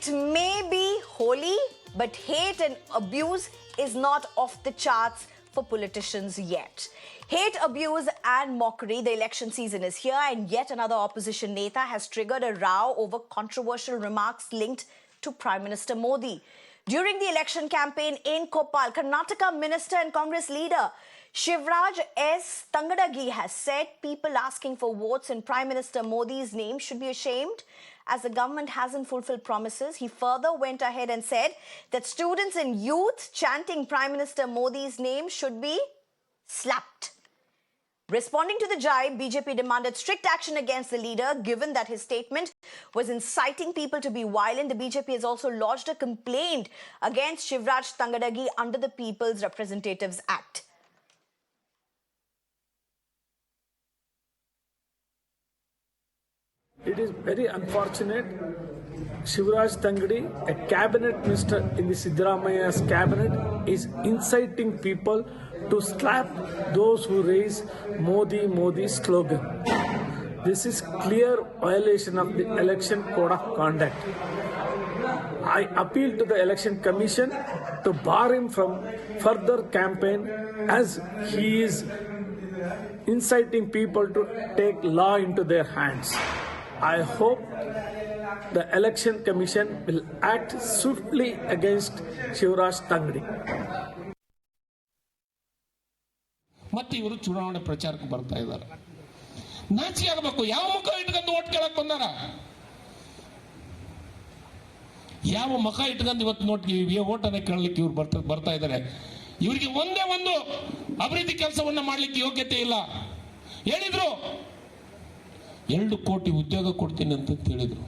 It may be holy, but hate and abuse is not off the charts for politicians yet. Hate, abuse and mockery, the election season is here, and yet another opposition neta has triggered a row over controversial remarks linked to Prime Minister Modi. During the election campaign in Koppal, Karnataka Minister and Congress leader Shivraj S. Tangadagi has said people asking for votes in Prime Minister Modi's name should be ashamed as the government hasn't fulfilled promises. He further went ahead and said that students and youth chanting Prime Minister Modi's name should be slapped. Responding to the jibe, BJP demanded strict action against the leader, given that his statement was inciting people to be violent. The BJP has also lodged a complaint against Shivraj Tangadagi under the People's Representatives Act. It is very unfortunate. Shivraj Tangadagi, a cabinet minister in the Siddaramaia's cabinet, is inciting people to slap those who raise Modi Modi slogan. This is clear violation of the election code of conduct. I appeal to the election commission to bar him from further campaign as he is inciting people to take law into their hands. I hope the election commission will act swiftly against Shivraj Tangadagi. ಮತ್ತೆ ಇವರು ಚುನಾವಣೆ ಪ್ರಚಾರಕ್ಕೆ ಬರ್ತಾ ಇದ್ದಾರೆ. ನಾಚಿ ಆಗಬೇಕು. ಯಾವ ಮುಖ ಇಟ್ಕೊಂಡು ಓಟ್ ಕೇಳಕ್ ಬಂದಾರ? ಯಾವ ಮುಖ ಇಟ್ಕೊಂಡು ಇವತ್ತು ಓಟನ್ನ ಕೇಳಲಿಕ್ಕೆ ಇವ್ರು ಬರ್ತಾ ಇದ್ದಾರೆ? ಇವರಿಗೆ ಒಂದೇ ಒಂದು ಅಭಿವೃದ್ಧಿ ಕೆಲಸವನ್ನ ಮಾಡ್ಲಿಕ್ಕೆ ಯೋಗ್ಯತೆ ಇಲ್ಲ. ಹೇಳಿದ್ರು 2 ಕೋಟಿ ಉದ್ಯೋಗ ಕೊಡ್ತೀನಿ ಅಂತ ಹೇಳಿದ್ರು.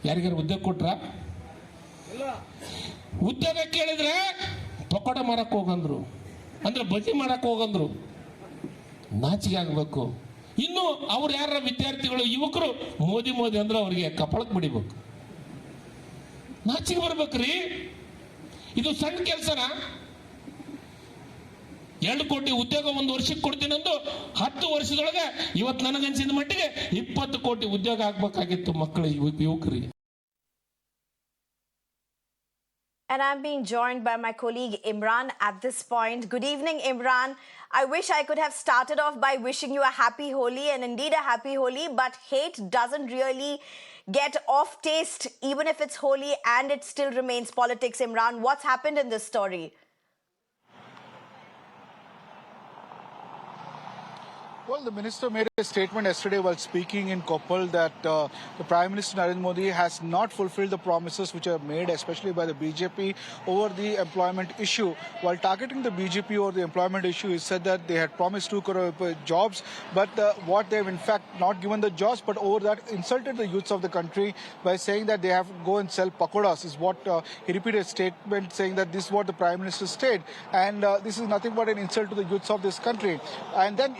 ಯಾರಿಗಾರು ಉದ್ಯೋಗ ಕೊಟ್ರ? ಉದ್ಯೋಗ ಕೇಳಿದ್ರೆ ಪಕೋಡ ಮಾರಕ್ ಹೋಗಂದ್ರು, ಅಂದ್ರೆ ಬಜ್ಜಿ ಮಾಡಕ್ ಹೋಗಂದ್ರು. ನಾಚಿಕೆ ಆಗ್ಬೇಕು. ಇನ್ನು ಅವ್ರು ಯಾರ ವಿದ್ಯಾರ್ಥಿಗಳು ಯುವಕರು ಮೋದಿ ಮೋದಿ ಅಂದ್ರೆ ಅವ್ರಿಗೆ ಕಪಾಳಕ್ಕೆ ಬಿಡಿಬೇಕು. ನಾಚಿಕೆ ಬರ್ಬೇಕ್ರಿ. ಇದು ಸಣ್ಣ ಕೆಲಸನಾ? 2 ಕೋಟಿ ಉದ್ಯೋಗ 1 ವರ್ಷಕ್ಕೆ ಕೊಡ್ತೀನಿ ಅಂದು 10 ವರ್ಷದೊಳಗೆ ಇವತ್ತು ನನಗನ್ಸಿದ ಮಟ್ಟಿಗೆ 20 ಕೋಟಿ ಉದ್ಯೋಗ ಆಗ್ಬೇಕಾಗಿತ್ತು ಮಕ್ಕಳು ಯುವಕರಿಗೆ. And I'm being joined by my colleague Imran at this point. Good evening, Imran. I wish I could have started off by wishing you a happy Holi, and indeed a happy Holi, but hate doesn't really get off taste, even if it's Holi, and it still remains politics. Imran, what's happened in this story? Well, the minister made a statement yesterday while speaking in Koppal that the Prime Minister Narendra Modi has not fulfilled the promises which are made, especially by the BJP, over the employment issue. While targeting the BJP over the employment issue, he said that they had promised 2 crore jobs, but what they have in fact not given the jobs, but over that insulted the youths of the country by saying that they have to go and sell pakodas, is what he repeated a statement saying that this is what the Prime Minister said, and this is nothing but an insult to the youths of this country. And then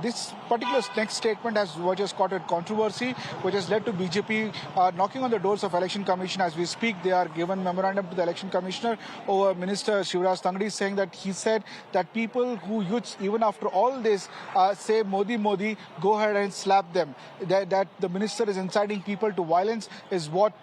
this particular next statement has caught a controversy, which has led to BJP knocking on the doors of Election Commission. As we speak, they are given memorandum to the Election Commissioner over Minister Shivraj Tangadagi, saying that he said that people who youths, even after all this, say Modi Modi, go ahead and slap them. That the minister is inciting people to violence is what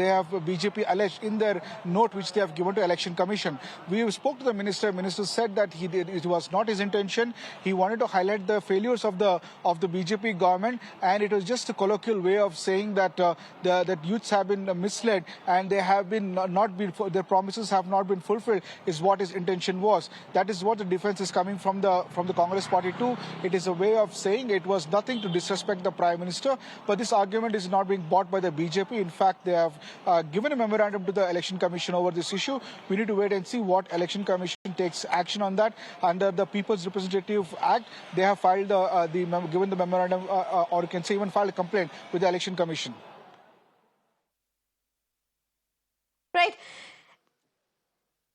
they have BJP alleged in their note which they have given to Election Commission. We spoke to the minister. Minister said that it was not his intention. He wanted to highlight the failures of the BJP government, and it was just a colloquial way of saying that that youths have been misled and they have been their promises have not been fulfilled, is what his intention was. That is what the defense is coming from the Congress party too. It is a way of saying it was nothing to disrespect the Prime Minister, but this argument is not being bought by the BJP. In fact, they have given a memorandum to the Election Commission over this issue. We need to wait and see what Election Commission takes action on that. Under the People's Representative Act, they have filed given the memorandum, or you can say even filed a complaint with the Election Commission. Right.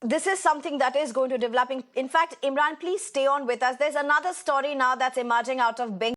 This is something that is going to develop. In fact, Imran, please stay on with us. There's another story now that's emerging out of Bengaluru.